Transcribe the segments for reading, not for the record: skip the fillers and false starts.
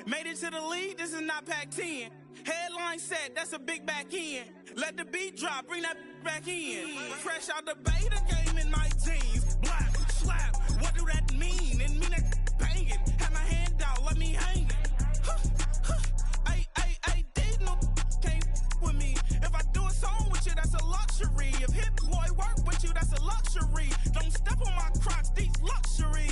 Made it to the lead, this is not Pac-10. Headline set, that's a big back end. Let the beat drop, bring that back in. Fresh out the beta game in my jeans. Black, slap, what do that mean? It mean that banging. Have my hand out, let me hang it. These no can't with me. If I do a song with you, that's a luxury. If Hit Boy work with you, that's a luxury. Don't step on my Crocs, these luxury.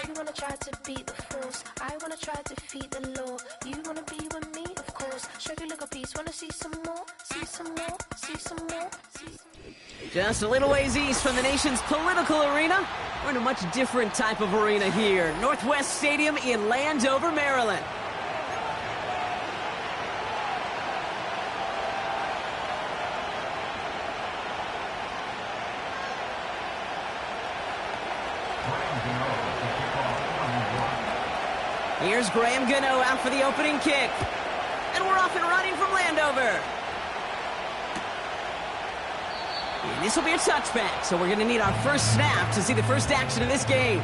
You wanna try to beat the force, I wanna try to defeat the law. You wanna be with me, of course. Show you a little piece, wanna see some more, see some more, see some more, see some more. Just a little ways east from the nation's political arena, we're in a much different type of arena here. Northwest Stadium in Landover, Maryland. Here's Graham Gano out for the opening kick. And we're off and running from Landover. And this will be a touchback, so we're going to need our first snap to see the first action of this game.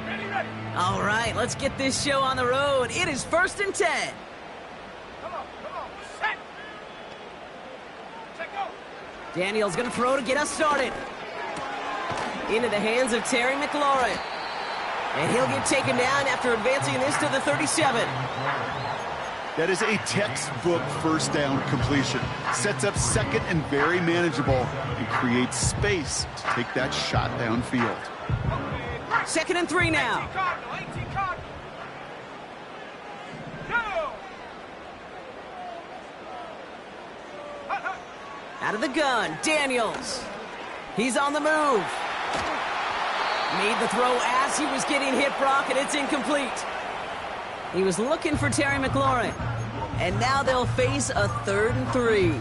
Ready. All right, let's get this show on the road. It is 1st and 10. Daniels going to throw to get us started. Into the hands of Terry McLaurin. And he'll get taken down after advancing this to the 37. That is a textbook first down completion. Sets up second and very manageable and creates space to take that shot downfield. 2nd and 3 now. Out of the gun, Daniels. He's on the move. Made the throw as he was getting hit, Brock, and it's incomplete. He was looking for Terry McLaurin. And now they'll face a 3rd and 3.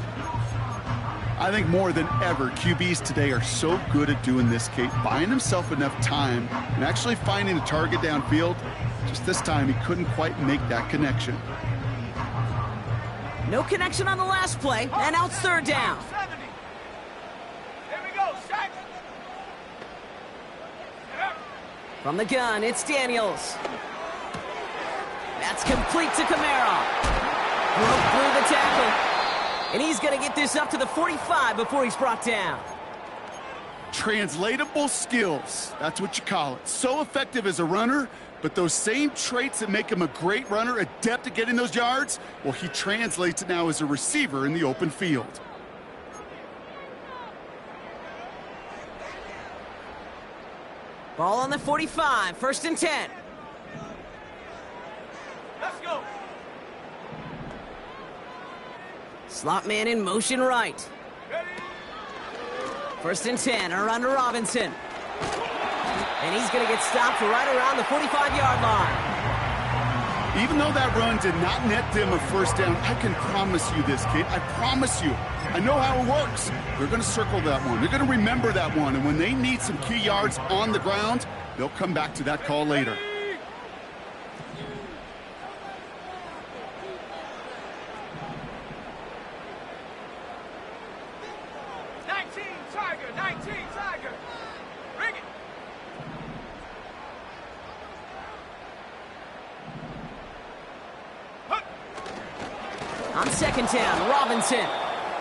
I think more than ever, QBs today are so good at doing this, Kate, buying himself enough time and actually finding a target downfield. Just this time, he couldn't quite make that connection. No connection on the last play, and now it's 3rd down. Here we go, Shaq. From the gun, it's Daniels. That's complete to Kamara. Broke through the tackle. And he's going to get this up to the 45 before he's brought down. Translatable skills, that's what you call it. So effective as a runner, but those same traits that make him a great runner, adept at getting those yards, well, he translates it now as a receiver in the open field. Ball on the 45, 1st and 10. Let's go. Slot man in motion right. 1st and 10, around to Robinson. And he's going to get stopped right around the 45-yard line. Even though that run did not net them a first down, I can promise you this, kid. I promise you. I know how it works. They're going to circle that one. They're going to remember that one. And when they need some key yards on the ground, they'll come back to that call later. On 2nd down, Robinson.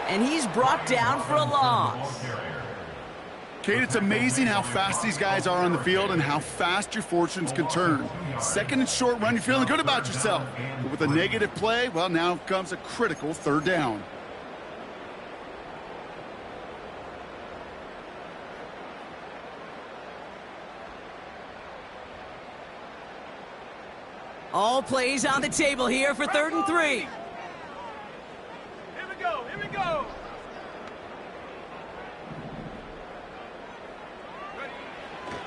And he's brought down for a loss. Kate, it's amazing how fast these guys are on the field and how fast your fortunes can turn. 2nd and short run, you're feeling good about yourself. But with a negative play, well, now comes a critical 3rd down. All plays on the table here for 3rd and 3. Here we go.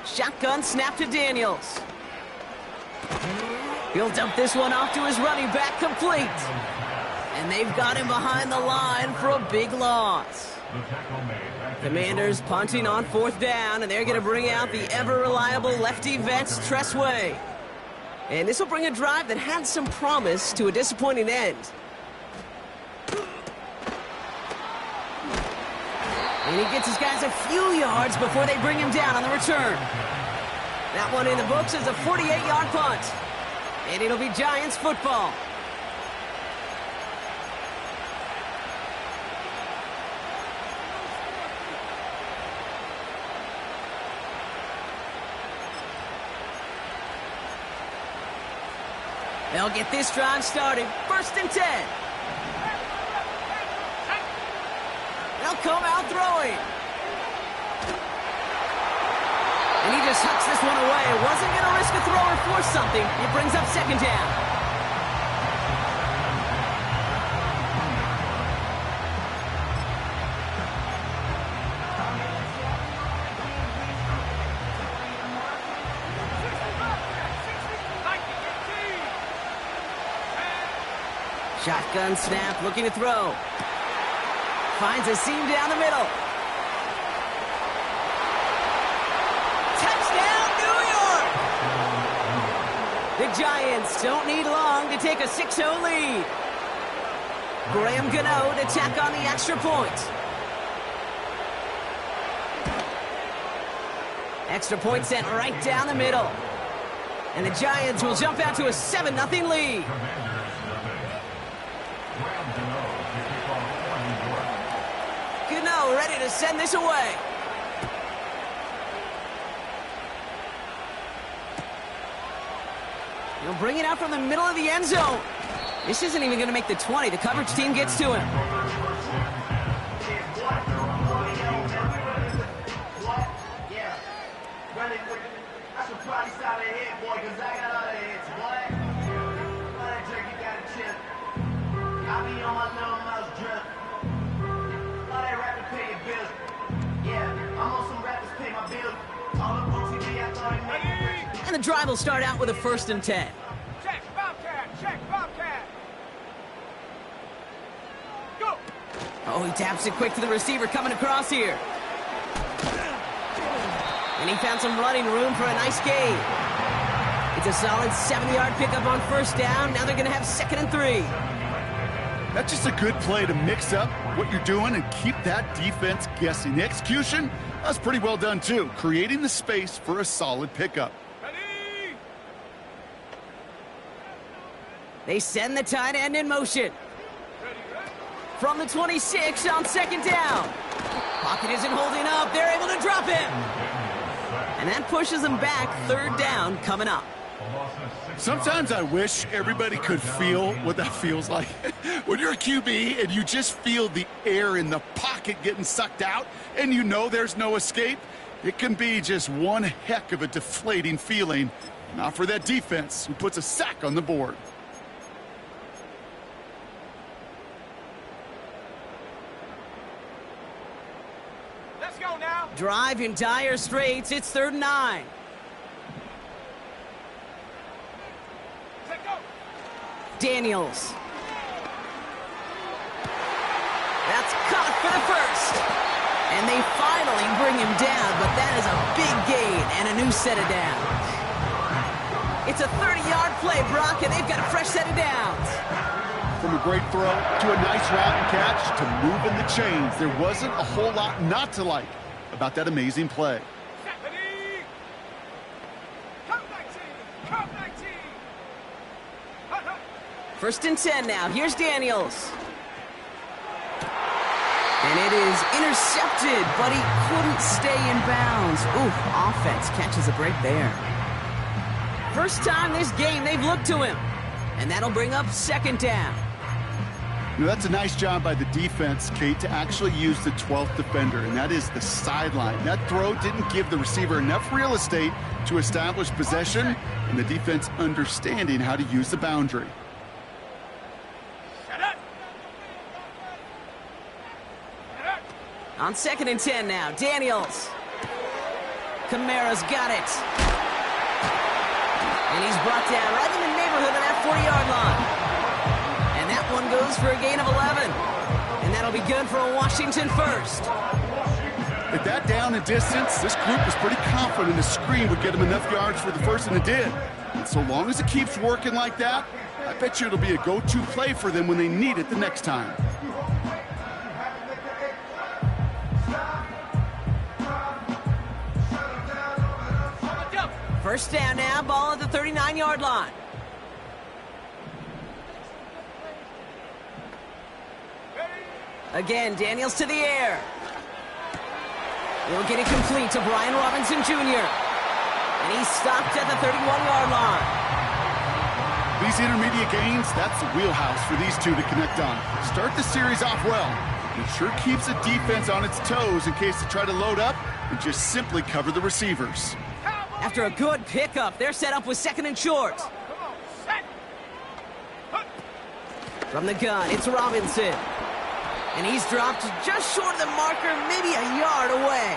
Shotgun snap to Daniels. He'll dump this one off to his running back, complete. And they've got him behind the line for a big loss. Commanders punting on 4th down, and they're going to bring out the ever-reliable lefty vets, Tressway. And this will bring a drive that had some promise to a disappointing end. And he gets his guys a few yards before they bring him down on the return. That one in the books is a 48-yard punt. And it'll be Giants football. They'll get this drive started. 1st and 10. They'll come out throwing. And he just hucks this one away. Wasn't going to risk a throw or force something. It brings up 2nd down. Shotgun snap, looking to throw. Finds a seam down the middle. Touchdown, New York! The Giants don't need long to take a 6-0 lead. Graham Gano to tack on the extra point. Extra point sent right down the middle. And the Giants will jump out to a 7-0 lead. Gano ready to send this away. He'll bring it out from the middle of the end zone. This isn't even going to make the 20. The coverage team gets to him. And the drive will start out with a 1st and 10. Check, Bobcat, check, Bobcat. Go. Oh, he taps it quick to the receiver coming across here. And he found some running room for a nice gain. It's a solid 7-yard pickup on 1st down. Now they're going to have 2nd and 3. That's just a good play to mix up what you're doing and keep that defense guessing. The execution, that's pretty well done too, creating the space for a solid pickup. Ready. They send the tight end in motion. From the 26 on 2nd down. Pocket isn't holding up. They're able to drop him. And that pushes them back. 3rd down coming up. Sometimes I wish everybody could feel what that feels like. When you're a QB and you just feel the air in the pocket getting sucked out and you know there's no escape, it can be just one heck of a deflating feeling. Not for that defense who puts a sack on the board. Let's go now. Drive in dire straits. It's 3rd and 9. Let's go. Daniels. That's caught for the 1st. And they finally bring him down, but that is a big gain and a new set of downs. It's a 30-yard play, Brock, and they've got a fresh set of downs. From a great throw to a nice route and catch to moving the chains, there wasn't a whole lot not to like about that amazing play. Ready. Come 19. Come 19. Hut, hut. 1st and 10 now. Here's Daniels. And it is intercepted, but he couldn't stay in bounds. Ooh, offense catches a break there. First time this game they've looked to him. And that'll bring up 2nd down. You know, that's a nice job by the defense, Kate, to actually use the 12th defender, and that is the sideline. That throw didn't give the receiver enough real estate to establish possession, and the defense understanding how to use the boundary. On 2nd and 10 now, Daniels. Kamara's got it. And he's brought down right in the neighborhood of that 40-yard line. And that one goes for a gain of 11. And that'll be good for a Washington 1st. At that down and distance, this group was pretty confident a screen would get them enough yards for the first, and it did. And so long as it keeps working like that, I bet you it'll be a go-to play for them when they need it the next time. First down now, ball at the 39-yard line. Again, Daniels to the air. He'll get it complete to Brian Robinson Jr. And he's stopped at the 31-yard line. These intermediate gains, that's the wheelhouse for these two to connect on. Start the series off well. It sure keeps the defense on its toes in case they try to load up and just simply cover the receivers. After a good pickup, they're set up with second and short. From the gun, it's Robinson. And he's dropped just short of the marker, maybe a yard away.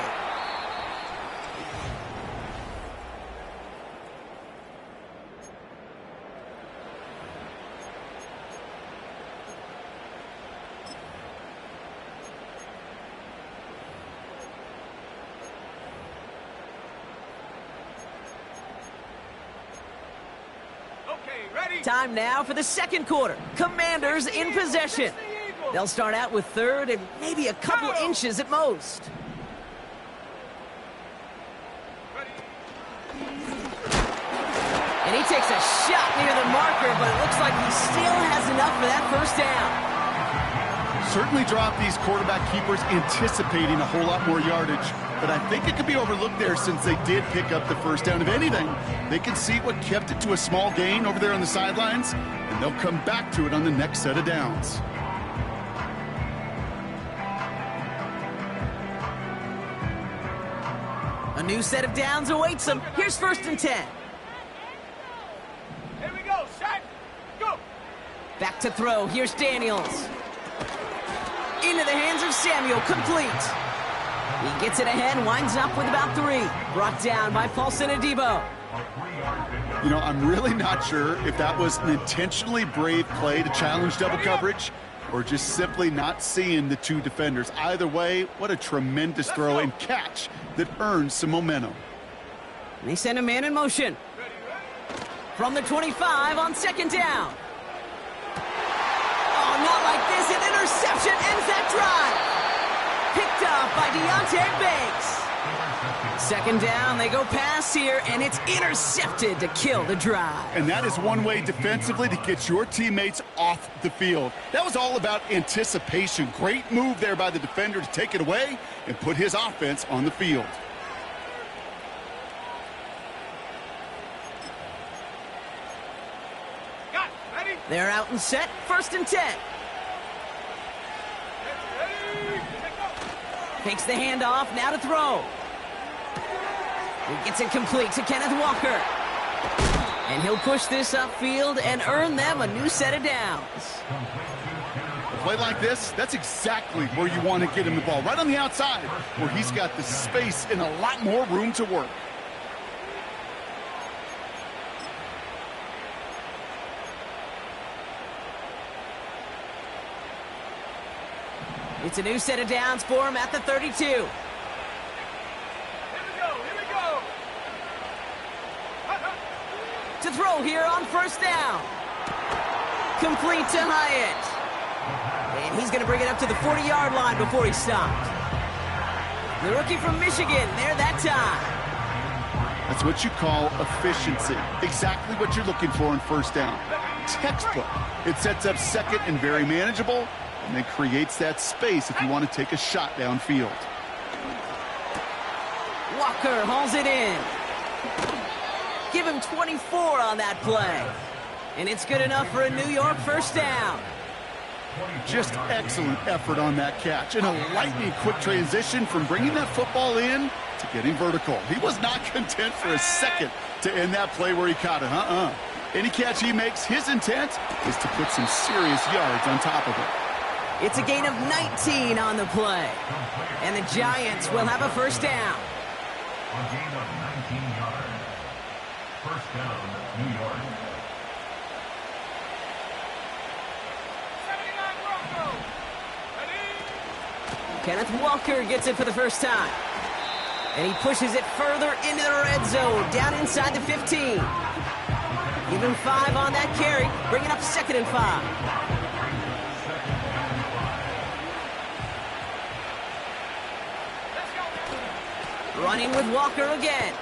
Time now for the second quarter. Commanders in possession. They'll start out with third and maybe a couple inches at most. And he takes a shot near the marker, but it looks like he still has enough for that first down. Certainly dropped these quarterback keepers anticipating a whole lot more yardage, but I think it could be overlooked there since they did pick up the first down. If anything, they can see what kept it to a small gain over there on the sidelines, and they'll come back to it on the next set of downs. A new set of downs awaits them. Here's first and 10. Here we go, set, go. Back to throw. Here's Daniels. Into the hands of Samuel, complete. He gets it ahead, winds up with about 3. Brought down by Paulson Adebo. You know, I'm really not sure if that was an intentionally brave play to challenge double coverage or just simply not seeing the two defenders. Either way, what a tremendous throw and catch that earns some momentum. And they send a man in motion. From the 25 on second down. Oh, not like this. An interception ends that drive. Picked up by Deonte Banks. Second down, they go pass here, and it's intercepted to kill the drive. And that is one way defensively to get your teammates off the field. That was all about anticipation. Great move there by the defender to take it away and put his offense on the field. They're out and set, first and 10. Takes the handoff, now to throw. He gets it complete to Kenneth Walker. And he'll push this upfield and earn them a new set of downs. A play like this, that's exactly where you want to get him the ball. Right on the outside, where he's got the space and a lot more room to work. It's a new set of downs for him at the 32. Here we go. To throw here on first down. Complete to Hyatt. And he's going to bring it up to the 40-yard line before he stopped. The rookie from Michigan, there that time. That's what you call efficiency. Exactly what you're looking for in first down. Textbook. It sets up second and very manageable, and it creates that space if you want to take a shot downfield. Walker hauls it in. Give him 24 on that play. And it's good enough for a New York first down. Just excellent effort on that catch. And a lightning quick transition from bringing that football in to getting vertical. He was not content for a second to end that play where he caught it. Any catch he makes, his intent is to put some serious yards on top of it. It's a gain of 19 on the play. And the Giants will have a first down. A gain of 19 yards. First down, New York. 79 Broncos. Ready? Kenneth Walker gets it for the first time. And he pushes it further into the red zone, down inside the 15. Even 5 on that carry, bringing up 2nd and 5. Running with Walker again.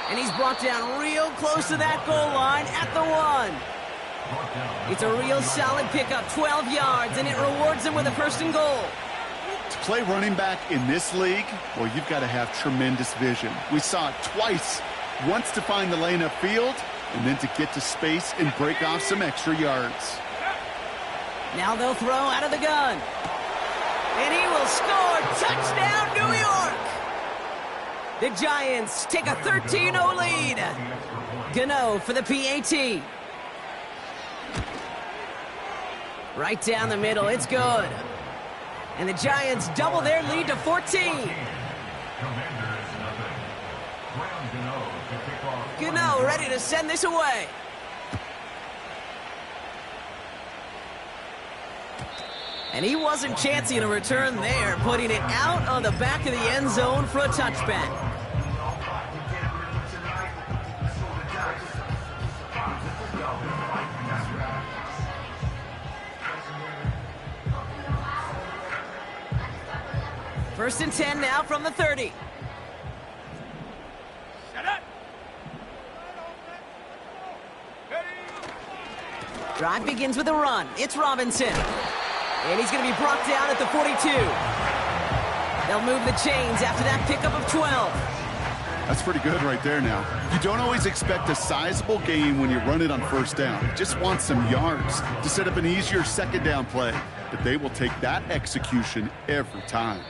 And he's brought down real close to that goal line at the 1. It's a real solid pickup, 12 yards, and it rewards him with a 1st and goal. To play running back in this league, well, you've got to have tremendous vision. We saw it twice. Once to find the lane upfield, and then to get to space and break off some extra yards. Now they'll throw out of the gun. And he will score. Touchdown, New York! The Giants take a 13-0 lead. Gano for the PAT. Right down the middle, it's good. And the Giants double their lead to 14. Gano ready to send this away. And he wasn't chancing a return there, putting it out on the back of the end zone for a touchback. First and 10 now from the 30. Drive begins with a run. It's Robinson. And he's going to be brought down at the 42. They'll move the chains after that pickup of 12. That's pretty good right there now. You don't always expect a sizable gain when you run it on 1st down. You just want some yards to set up an easier 2nd down play. But they will take that execution every time.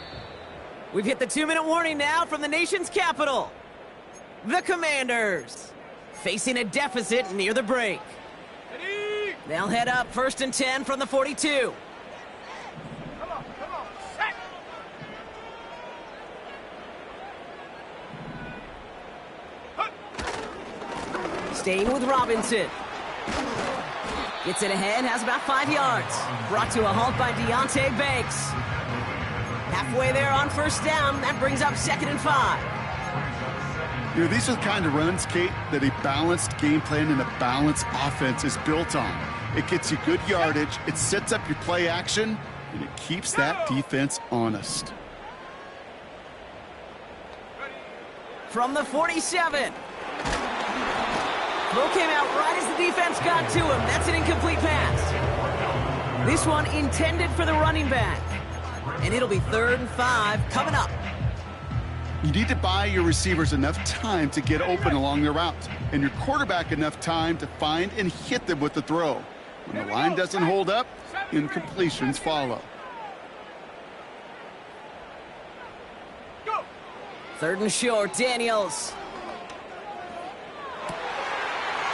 We've hit the 2-minute warning now from the nation's capital. The Commanders facing a deficit near the break. They'll head up 1st and 10 from the 42. Staying with Robinson. Gets it ahead, has about 5 yards. Brought to a halt by Deonte Banks. Halfway there on 1st down, that brings up 2nd and 5. You know, these are the kind of runs, Kate, that a balanced game plan and a balanced offense is built on. It gets you good yardage, it sets up your play action, and it keeps that defense honest. From the 47. Throw came out right as the defense got to him. That's an incomplete pass. This one intended for the running back. And it'll be 3rd and 5 coming up. You need to buy your receivers enough time to get open along their route, and your quarterback enough time to find and hit them with the throw. When the line doesn't hold up, incompletions follow. 3rd and short, Daniels.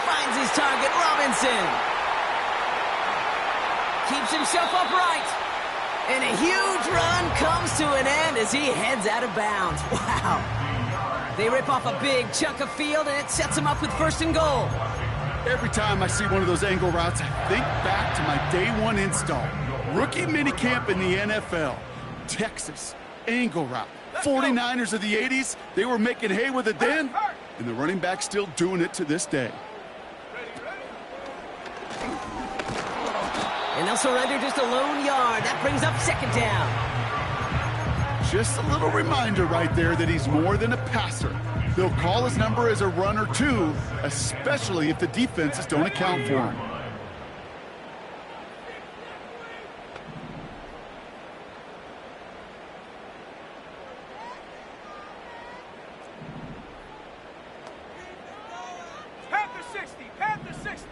Finds his target, Robinson. Keeps himself upright. And a huge run comes to an end as he heads out of bounds. Wow. They rip off a big chunk of field, and it sets him up with 1st and goal. Every time I see one of those angle routes, I think back to my day 1 install. Rookie minicamp in the NFL. Texas, angle route. 49ers of the 80s, they were making hay with it then, and the running back's still doing it to this day. And they'll surrender just a lone yard. That brings up 2nd down. Just a little reminder right there that he's more than a passer. They'll call his number as a runner too, especially if the defenses don't account for him. Panther 60, Panther 60.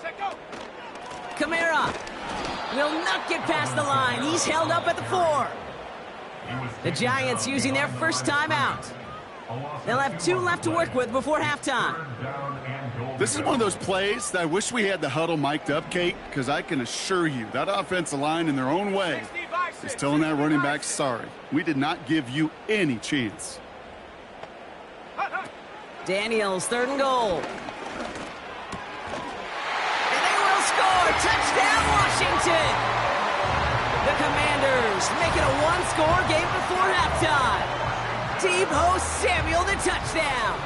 Check go. Kamara will not get past the line. He's held up at the 4. The Giants using their 1st time out. They'll have 2 left to work with before halftime. This is one of those plays that I wish we had the huddle mic'd up, Kate, because I can assure you that offensive line in their own way is telling that running back, sorry, we did not give you any chance. Daniels, 3rd and goal. And they will score. Touchdown, Washington. The the Commanders make it a one-score game before halftime. Deebo Samuel, the touchdown.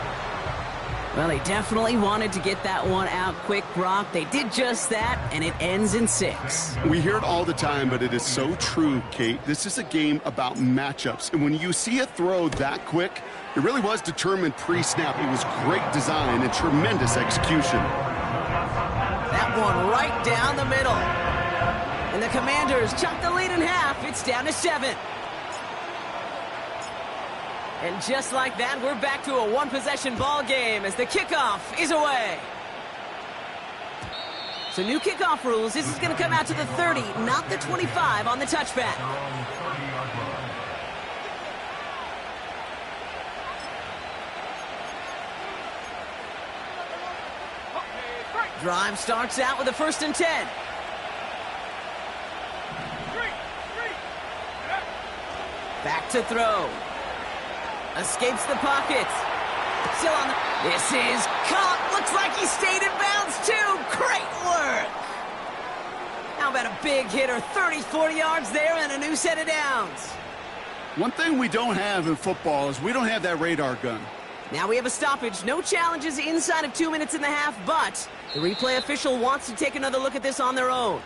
Well, they definitely wanted to get that one out quick, Brock. They did just that, and it ends in 6. We hear it all the time, but it is so true, Kate. This is a game about matchups. And when you see a throw that quick, it really was determined pre-snap. It was great design and tremendous execution. That one right down the middle. And the Commanders chuck the lead in half. It's down to 7. And just like that, we're back to a one-possession ball game as the kickoff is away. So new kickoff rules. This is going to come out to the 30, not the 25 on the touchback. Drive starts out with a 1st and 10. Back to throw. Escapes the pocket. Still on the... This is caught. Looks like he stayed in bounds, too. Great work. How about a big hitter? 30, 40 yards there and a new set of downs. One thing we don't have in football is we don't have that radar gun. Now we have a stoppage. No challenges inside of 2 minutes and a half, but the replay official wants to take another look at this on their own.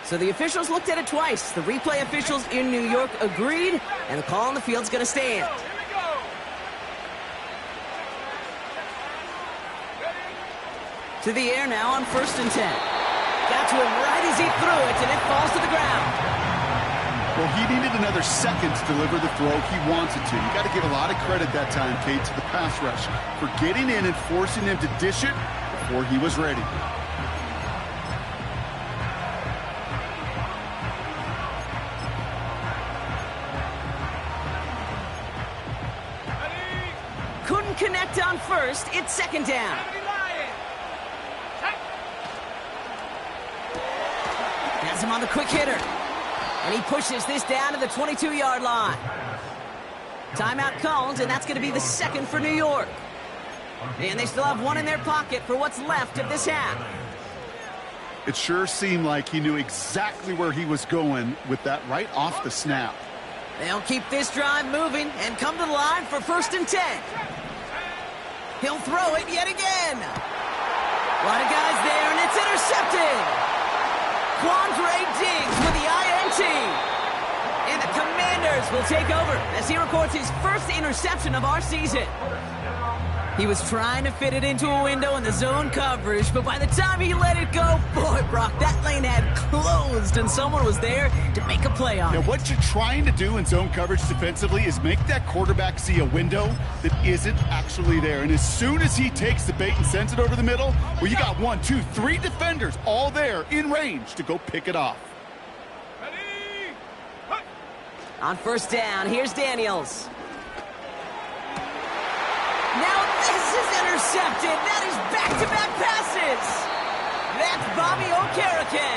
So the officials looked at it twice. The replay officials in New York agreed, and the call on the field's going to stand. To the air now on 1st and 10. Got to him right as he threw it, and it falls to the ground. Well, he needed another second to deliver the throw he wanted to. You got to give a lot of credit that time, Kate, to the pass rush for getting in and forcing him to dish it before he was ready. Couldn't connect on 1st. It's 2nd down. Has him on the quick hitter. And he pushes this down to the 22-yard line. Timeout called, and that's going to be the 2nd for New York. And they still have one in their pocket for what's left of this half. It sure seemed like he knew exactly where he was going with that right off the snap. They'll keep this drive moving and come to the line for 1st and 10. He'll throw it yet again. A lot of guys there, and it's intercepted. Quandre Diggs with the INT. And the Commanders will take over as he records his first interception of our season. He was trying to fit it into a window in the zone coverage, but by the time he let it go, boy, Brock, that lane had closed, and someone was there to make a play on it. Now, what you're trying to do in zone coverage defensively is make that quarterback see a window that isn't actually there. And as soon as he takes the bait and sends it over the middle, well, you got 1, 2, 3 defenders all there in range to go pick it off. On 1st down, here's Daniels. Now this is intercepted. That is back-to-back passes. That's Bobby Okereke.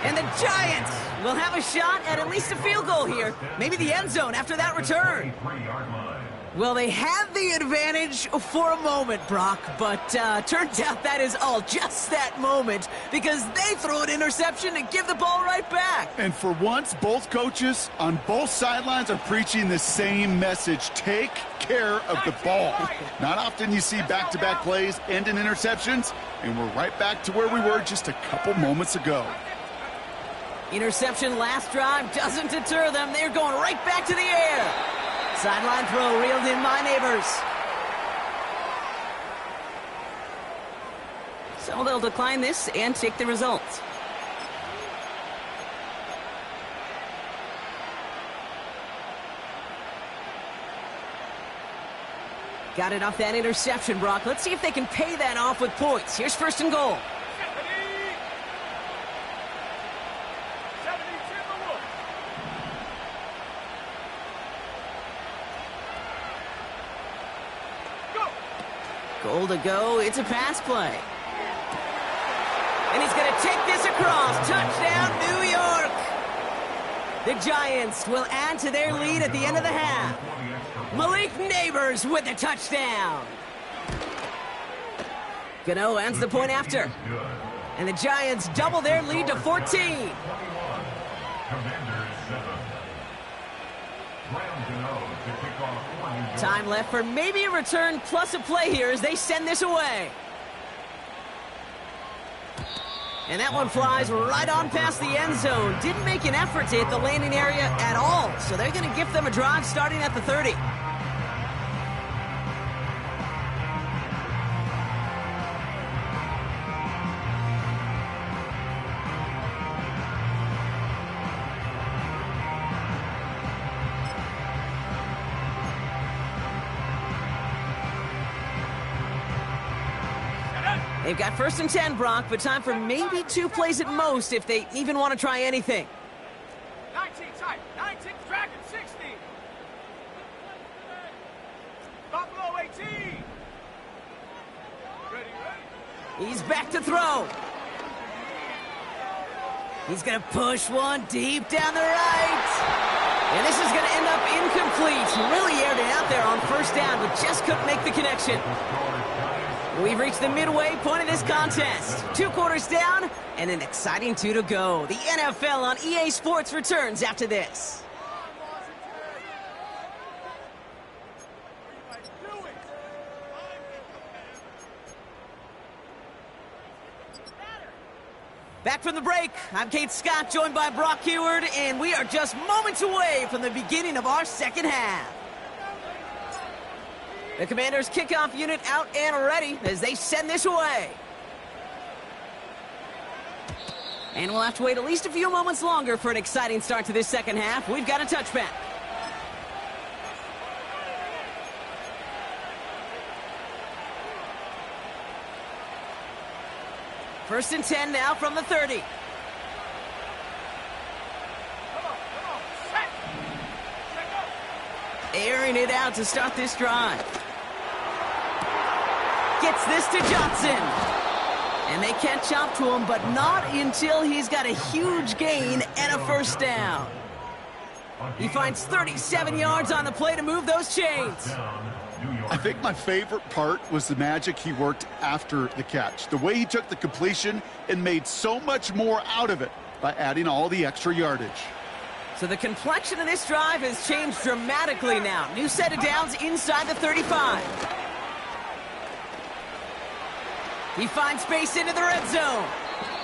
And the Giants will have a shot at least a field goal here. Maybe the end zone after that return. Well, they had the advantage for a moment, Brock, but turns out that is all just that moment because they throw an interception and give the ball right back. And for once, both coaches on both sidelines are preaching the same message. Take care of the ball. Not often you see back-to-back plays end in interceptions, and we're right back to where we were just a couple moments ago. Interception last drive doesn't deter them. They're going right back to the air. Sideline throw reeled in by Neighbors. So they'll decline this and take the result. Got it off that interception, Brock. Let's see if they can pay that off with points. Here's 1st and goal. Goal to go. It's a pass play. And he's going to take this across. Touchdown, New York. The Giants will add to their lead at the end of the half. Malik Neighbors with a touchdown. Gano ends the point after. And the Giants double their lead to 14. Commanders 7. Graham Gano to kick off for New York. Time left for maybe a return plus a play here as they send this away. And that one flies right on past the end zone. Didn't make an effort to hit the landing area at all, so they're going to give them a drive starting at the 30. They've got 1st and 10, Brock, but time for maybe 2 plays at most if they even want to try anything. 19 tight, 19 Dragon 60. Buffalo 18. Ready. He's back to throw. He's going to push one deep down the right. And this is going to end up incomplete. Really aired it out there on 1st down, but just couldn't make the connection. We've reached the midway point of this contest. 2 quarters down and an exciting 2 to go. The NFL on EA Sports returns after this. Back from the break, I'm Kate Scott, joined by Brock Huard, and we are just moments away from the beginning of our second half. The Commanders' kickoff unit out and ready as they send this away. And we'll have to wait at least a few moments longer for an exciting start to this second half. We've got a touchback. First and 10 now from the 30. Airing it out to start this drive. Gets this to Johnson. And they can't chop to him, but not until he's got a huge gain and a 1st down. He finds 37 yards on the play to move those chains. I think my favorite part was the magic he worked after the catch. The way he took the completion and made so much more out of it by adding all the extra yardage. So the complexion of this drive has changed dramatically now. New set of downs inside the 35. He finds space into the red zone.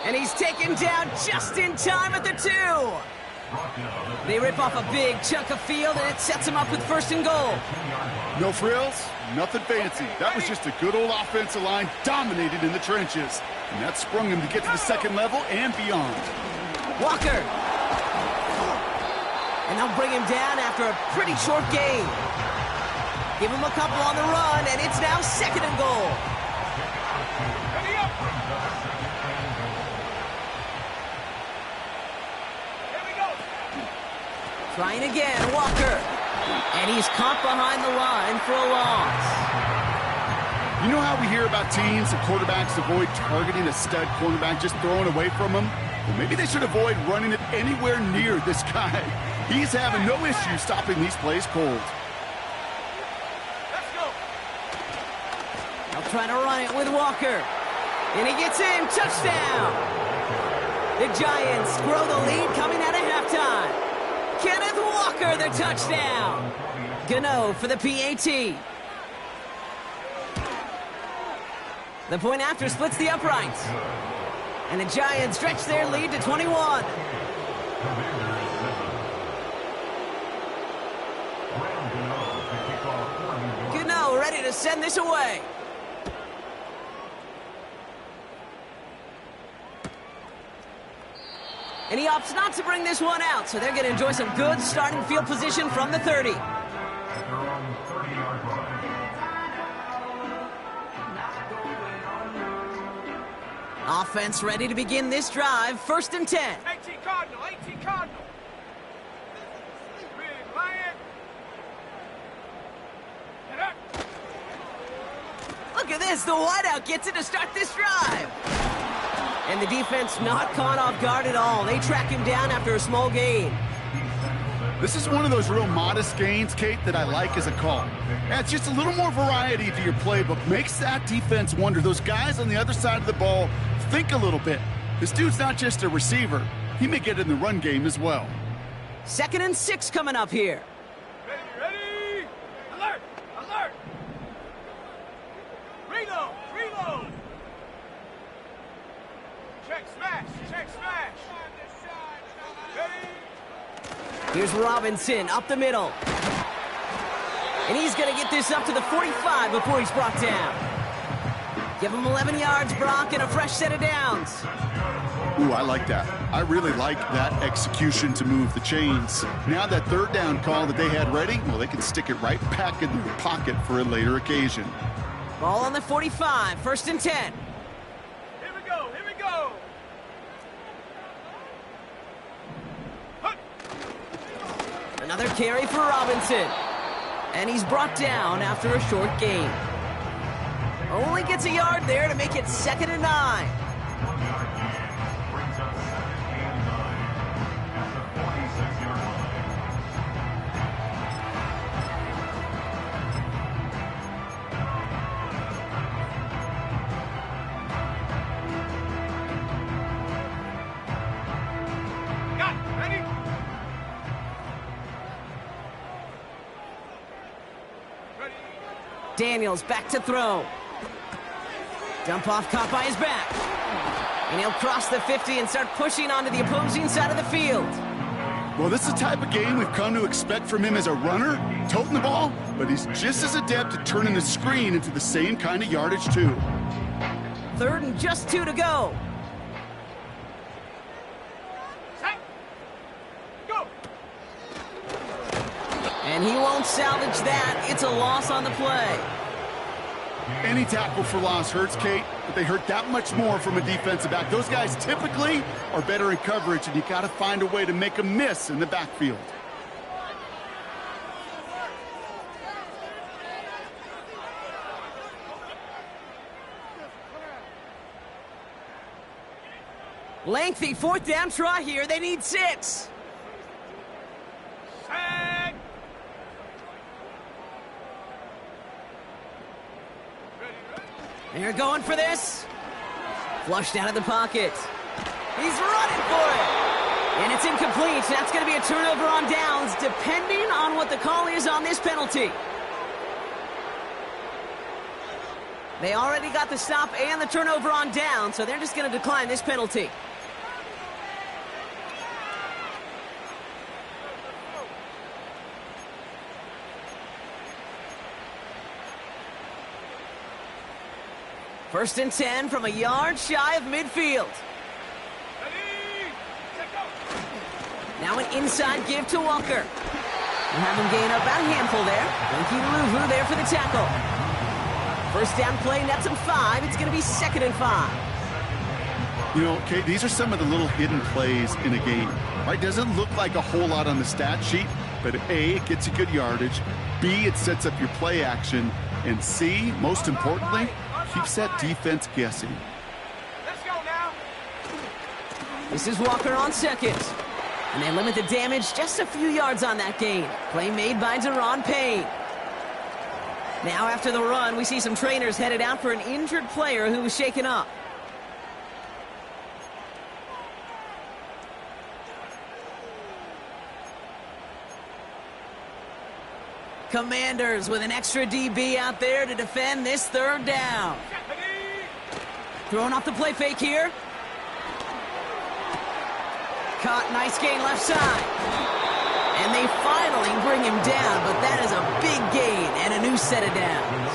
And he's taken down just in time at the 2. They rip off a big chunk of field, and it sets him up with 1st and goal. No frills, nothing fancy. That was just a good old offensive line dominated in the trenches. And that sprung him to get to the 2nd level and beyond. Walker. And they'll bring him down after a pretty short gain. Give him a couple on the run, and it's now 2nd and goal. Trying again, Walker. And he's caught behind the line for a loss. You know how we hear about teams and quarterbacks avoid targeting a stud cornerback, just throwing away from him? Well, maybe they should avoid running it anywhere near this guy. He's having no issue stopping these plays cold. Let's go. They'll try to run it with Walker. And he gets in, touchdown. The Giants grow the lead coming out of halftime. Kenneth Walker, the touchdown. Gano for the PAT. The point after splits the uprights. And the Giants stretch their lead to 21. Gano ready to send this away. And he opts not to bring this one out, so they're going to enjoy some good starting field position from the 30. Offense ready to begin this drive. 1st and 10. 18 Cardinal, 18 Cardinal. Big Lion. Get up. Look at this. The wideout gets it to start this drive. And the defense not caught off guard at all. They track him down after a small gain. This is one of those real modest gains, Kate, that I like as a call. Yeah, it's just a little more variety to your playbook. Makes that defense wonder. Those guys on the other side of the ball think a little bit. This dude's not just a receiver. He may get in the run game as well. 2nd and 6 coming up here. Ready! Alert! Alert! Reload! Reload! Check smash! Check smash! Ready! Here's Robinson up the middle. And he's going to get this up to the 45 before he's brought down. Give him 11 yards, Brock, and a fresh set of downs. Ooh, I like that. I really like that execution to move the chains. Now that 3rd down call that they had ready, well, they can stick it right back in their pocket for a later occasion. Ball on the 45, 1st and 10. Here we go! Here we go! Another carry for Robinson. And he's brought down after a short gain. Only gets a yard there to make it 2nd and 9. 1-yard gain brings up 2nd and 9 at the 46-yard line. Got it! Ready? Ready? Daniels back to throw. Dump off caught by his back. And he'll cross the 50 and start pushing onto the opposing side of the field. Well, this is the type of game we've come to expect from him as a runner, toting the ball, but he's just as adept at turning the screen into the same kind of yardage, too. 3rd and just 2 to go. Set! Go! And he won't salvage that. It's a loss on the play. Any tackle for loss hurts, Kate, but they hurt that much more from a defensive back. Those guys typically are better in coverage, and you got to find a way to make them miss in the backfield. Lengthy 4th down try here. They need 6. Set! They're going for this. Flushed out of the pocket. He's running for it. And it's incomplete. That's going to be a turnover on downs, depending on what the call is on this penalty. They already got the stop and the turnover on down, so they're just going to decline this penalty. First and 10 from a yard shy of midfield. Ready? Set, go! Now an inside give to Walker. We'll have him gain about a handful there. Thank you to Luvu there for the tackle. First down play, nets him 5. It's going to be 2nd and 5. You know, Kate, these are some of the little hidden plays in a game, right? Doesn't look like a whole lot on the stat sheet, but A, it gets you good yardage. B, it sets up your play action. And C, most importantly, keeps that defense guessing. Let's go now! This is Walker on 2nd. And they limit the damage just a few yards on that gain. Play made by Deron Payne. Now after the run, we see some trainers headed out for an injured player who was shaken up. Commanders with an extra DB out there to defend this 3rd down. Throwing off the play fake here. Caught, nice gain left side. And they finally bring him down, but that is a big gain and a new set of downs.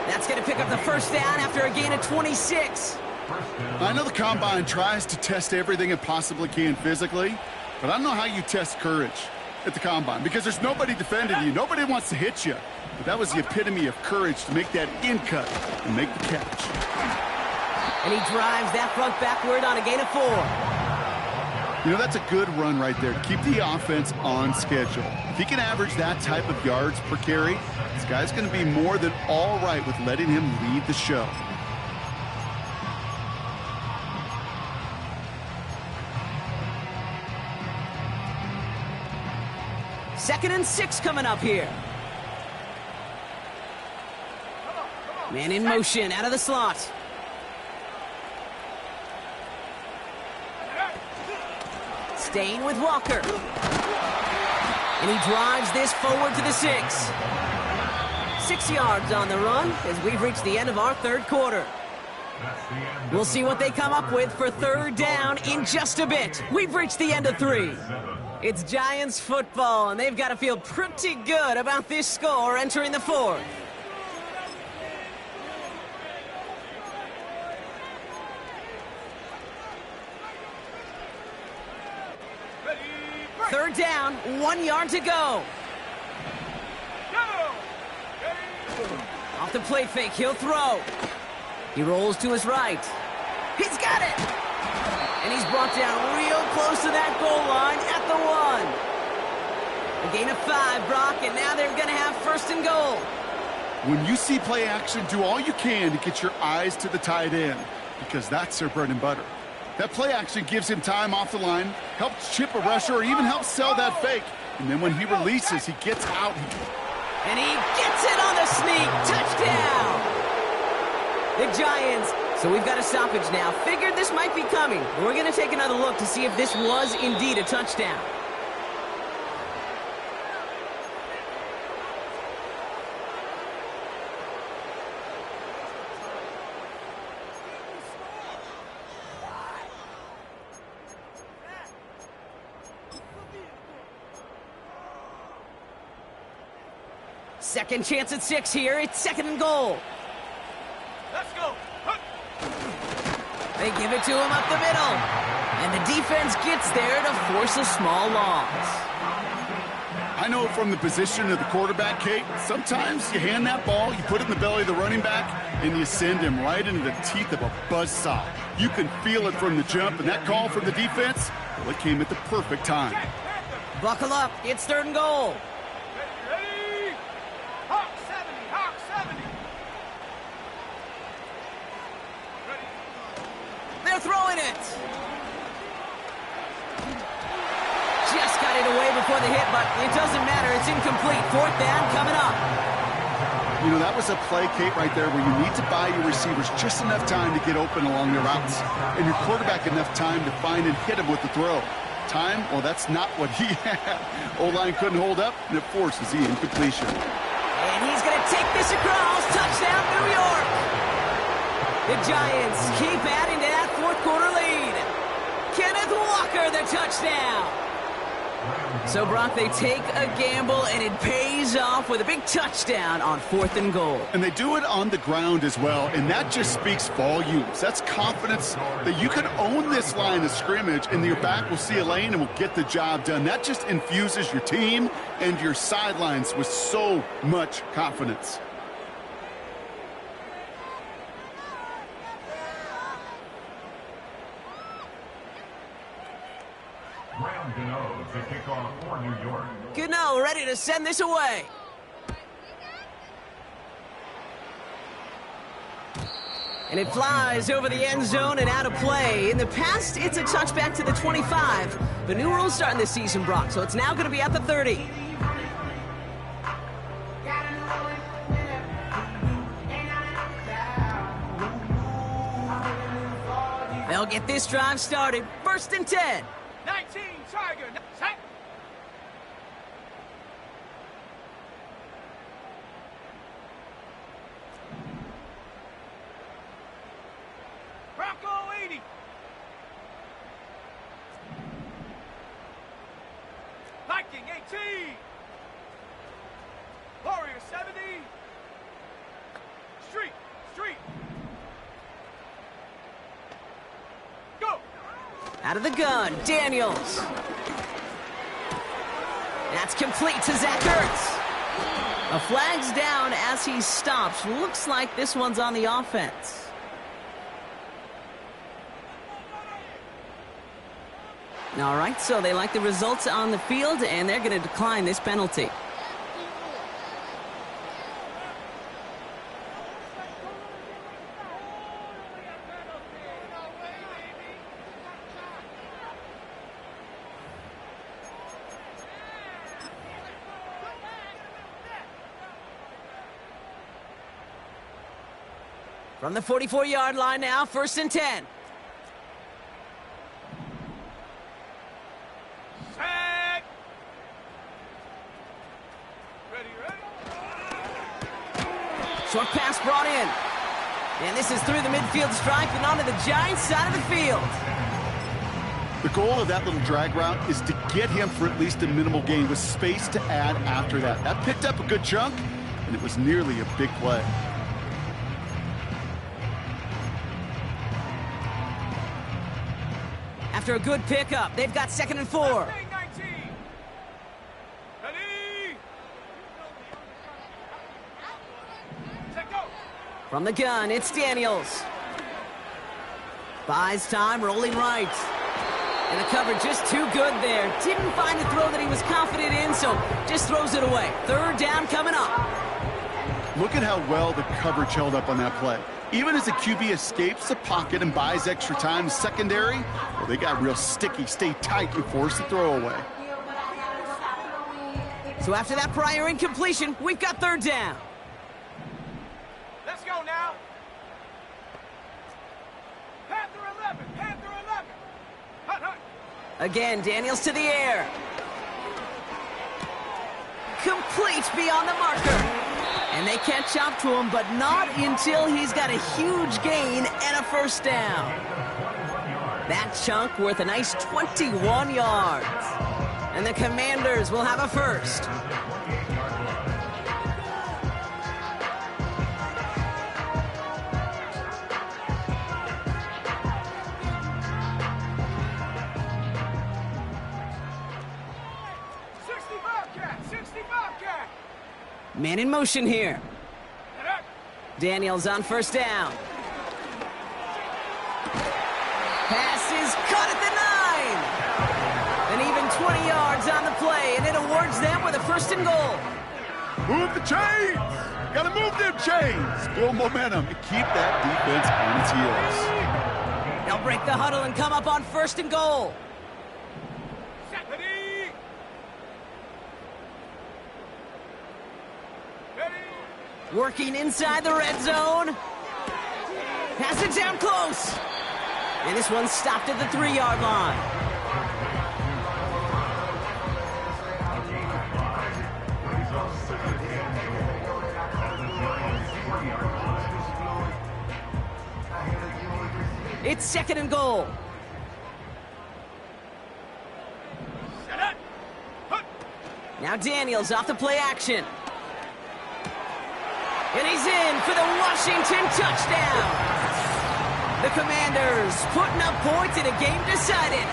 That's going to pick up the 1st down after a gain of 26. I know the Combine tries to test everything it possibly can physically, but I don't know how you test courage at the Combine, because there's nobody defending you. Nobody wants to hit you. But that was the epitome of courage to make that in cut and make the catch. And he drives that front backward on a gain of 4. You know, that's a good run right there to keep the offense on schedule. If he can average that type of yards per carry, this guy's going to be more than all right with letting him lead the show. 2nd and 6 coming up here. Man in motion, out of the slot. Staying with Walker. And he drives this forward to the 6. 6 yards on the run as we've reached the end of our 3rd quarter. We'll see what they come up with for 3rd down in just a bit. We've reached the end of 3. It's Giants football, and they've got to feel pretty good about this score entering the 4th. Third down, 1 yard to go. Off the play fake, he'll throw. He rolls to his right. He's got it! And he's brought down real close to that goal line at the 1. A gain of 5, Brock, and now they're going to have 1st and goal. When you see play action, do all you can to get your eyes to the tight end, because that's their bread and butter. That play action gives him time off the line, helps chip a rusher, or even helps sell that fake. And then when he releases, he gets out. And he gets it on the sneak. Touchdown! The Giants. So we've got a stoppage now. Figured this might be coming. We're going to take another look to see if this was indeed a touchdown. Second chance at 6 here. It's 2nd and goal. Let's go. They give it to him up the middle. And the defense gets there to force a small loss. I know from the position of the quarterback, Kate, sometimes you hand that ball, you put it in the belly of the running back, and you send him right into the teeth of a buzzsaw. You can feel it from the jump, and that call from the defense, well, it came at the perfect time. Buckle up. It's 3rd and goal. Ready? Hawk 70, Hawk 70. Ready? They're throwing it. Just got it away before the hit, but it doesn't matter. It's incomplete. 4th down coming up. You know, that was a play, Kate, right there where you need to buy your receivers just enough time to get open along their routes, and your quarterback enough time to find and hit him with the throw. Time? Well, that's not what he had. O-line couldn't hold up, and it forces the incompletion. And he's going to take this across. Touchdown, New York. The Giants keep adding to that 4th quarter lead. Kenneth Walker, the touchdown. So, Brock, they take a gamble, and it pays off with a big touchdown on 4th and goal. And they do it on the ground as well, and that just speaks volumes. That's confidence that you can own this line of scrimmage, and your back will see a lane and will get the job done. That just infuses your team and your sidelines with so much confidence. Graham Gano to kick off for New York. Gano ready to send this away. And it flies over the end zone and out of play. In the past, it's a touchback to the 25. The new rules starting this season, Brock, so it's now going to be at the 30. They'll get this drive started. 1st and 10. 19, Tiger. Set. Bronco 80. Viking 18. Warrior 70. Street. Go. Out of the gun, Daniels. That's complete to Zach Ertz. A flag's down as he stops. Looks like this one's on the offense. All right, so they like the results on the field, and they're going to decline this penalty. From the 44-yard line now, 1st and 10. Set. Ready. Short pass brought in. And this is through the midfield stripe and onto the Giants' side of the field. The goal of that little drag route is to get him for at least a minimal gain with space to add after that. That picked up a good chunk, and it was nearly a big play. After a good pickup, they've got 2nd and 4. 19. Ready. Set, go. From the gun, it's Daniels. Buys time, rolling right. And the cover just too good there. Didn't find a throw that he was confident in, so just throws it away. 3rd down coming up. Look at how well the coverage held up on that play. Even as the QB escapes the pocket and buys extra time in secondary, well, they got real sticky, stay tight, and force the throw away. So after that prior incompletion, we've got 3rd down. Let's go now. Panther 11. Panther 11. Hut, hut. Again, Daniels to the air. Complete beyond the marker. And they catch up to him, but not until he's got a huge gain and a 1st down. That chunk worth a nice 21 yards. And the Commanders will have a 1st. Man in motion here. Daniels on 1st down. Pass is caught at the 9. And even 20 yards on the play, and it awards them with a 1st and goal. Move the chains! Gotta move them chains! Build momentum and keep that defense on its heels. They'll break the huddle and come up on 1st and goal. Working inside the red zone. Pass it down close. And this one stopped at the 3-yard line. It's 2nd and goal. Now Daniels off the play action. And he's in for the Washington touchdown. The Commanders putting up points in a game decided.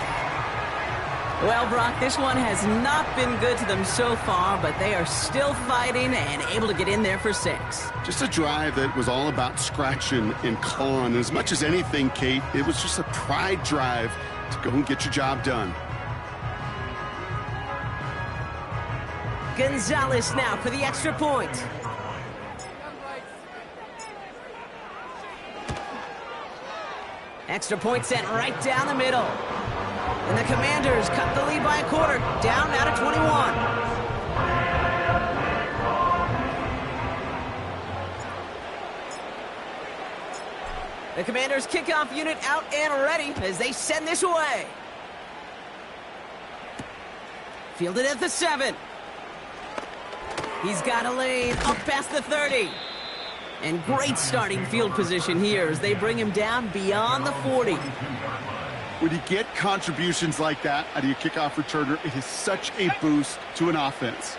Well, Brock, this one has not been good to them so far, but they are still fighting and able to get in there for 6. Just a drive that was all about scratching and clawing. As much as anything, Kate, it was just a pride drive to go and get your job done. Gonzalez now for the extra point. Extra point sent right down the middle. And the Commanders cut the lead by a quarter, down now to 21. The Commanders' kickoff unit out and ready as they send this away. Fielded at the 7. He's got a lane up past the 30. And great starting field position here as they bring him down beyond the 40. When you get contributions like that out of your kickoff returner, it is such a boost to an offense.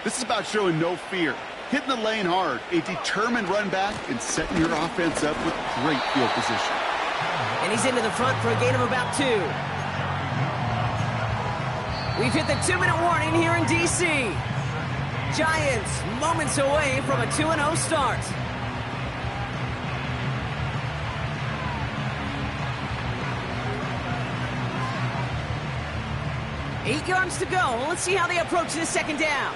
This is about showing no fear, hitting the lane hard, a determined run back, and setting your offense up with great field position. And he's into the front for a gain of about 2. We've hit the 2-minute warning here in D.C. Giants moments away from a 2-0 start. Eight yards to go. Let's see how they approach this 2nd down.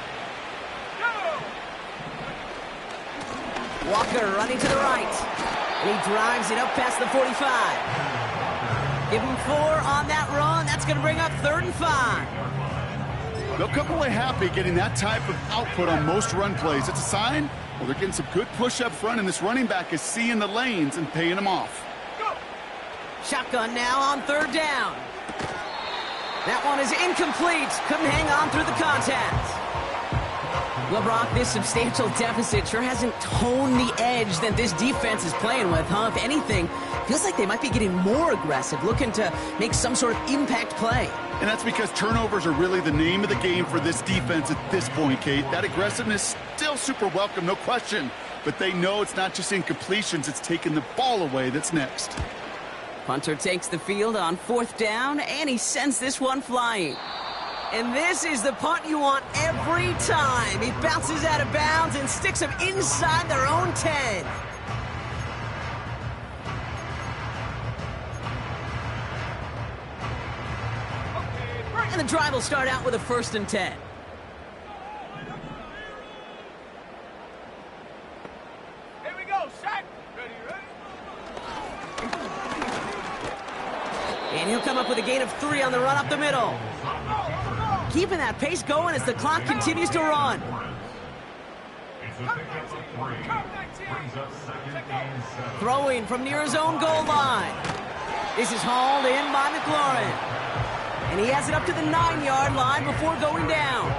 Walker running to the right. And he drives it up past the 45. Give him 4 on that run. That's going to bring up 3rd and 5. They'll come away happy getting that type of output on most run plays. It's a sign Well, they're getting some good push up front, and this running back is seeing the lanes and paying them off. Shotgun now on third down. That one is incomplete. Couldn't hang on through the contact. Well, Brock, this substantial deficit sure hasn't toned the edge that this defense is playing with, huh? If anything, feels like they might be getting more aggressive, looking to make some sort of impact play. And that's because turnovers are really the name of the game for this defense at this point, Kate. That aggressiveness still super welcome, no question. But they know it's not just incompletions, it's taking the ball away that's next. Punter takes the field on fourth down, and he sends this one flying. And this is the punt you want every time. He bounces out of bounds and sticks them inside their own 10. And the drive will start out with a 1st and 10. Here we go, set. Ready. And he'll come up with a gain of 3 on the run up the middle. Keeping that pace going as the clock continues to run. It's a pickup of 3. Brings up 2nd and 7. Throwing from near his own goal line. This is hauled in by McLaurin. And he has it up to the 9-yard line before going down.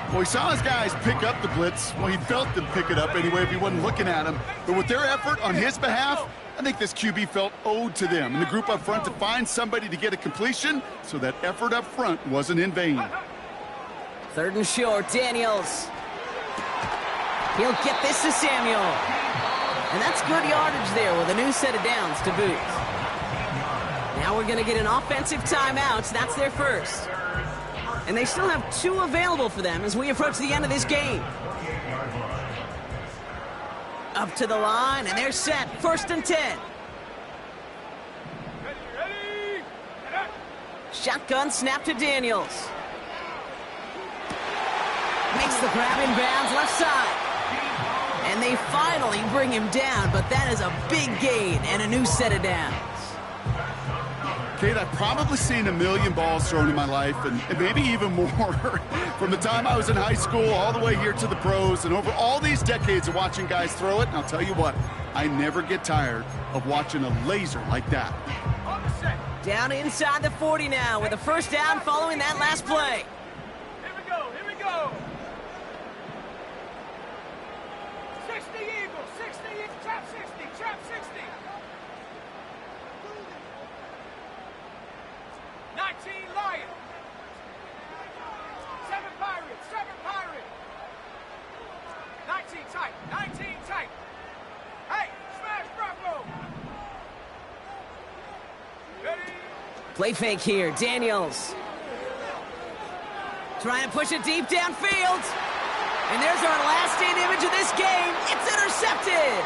Well, he saw his guys pick up the blitz. Well, he felt them pick it up anyway if he wasn't looking at him. But with their effort on his behalf, I think this QB felt owed to them and the group up front to find somebody to get a completion, so that effort up front wasn't in vain. 3rd and short, Daniels. He'll get this to Samuel. And that's good yardage there with a new set of downs to boot. Now we're going to get an offensive timeout. That's their first. And they still have 2 available for them as we approach the end of this game. Up to the line, and they're set. 1st and 10. Ready. Shotgun snap to Daniels. Makes the grab in bounds left side. And they finally bring him down, but that is a big gain and a new set of downs. Kate, I've probably seen 1 million balls thrown in my life, and maybe even more. From the time I was in high school all the way here to the pros, and over all these decades of watching guys throw it, and I'll tell you what, I never get tired of watching a laser like that. Down inside the 40 now with a 1st down following that last play. Here we go. 60 Eagles, 60, trap 60. 19 Lions. 7 Pirates. 19 tight. Hey, smash Bravo. Ready. Play fake here, Daniels. Trying to push it deep downfield. And there's our last-in image of this game. It's intercepted.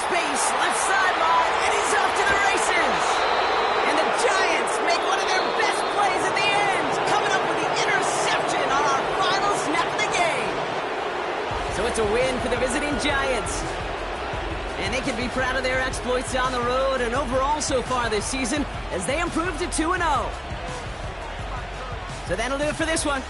Space, left sideline, and he's off to the races. And the Giants make one of their best plays at the end, coming up with the interception on our final snap of the game. So it's a win for the visiting Giants. And they can be proud of their exploits on the road and overall so far this season as they improved to 2-0. So that'll do it for this one.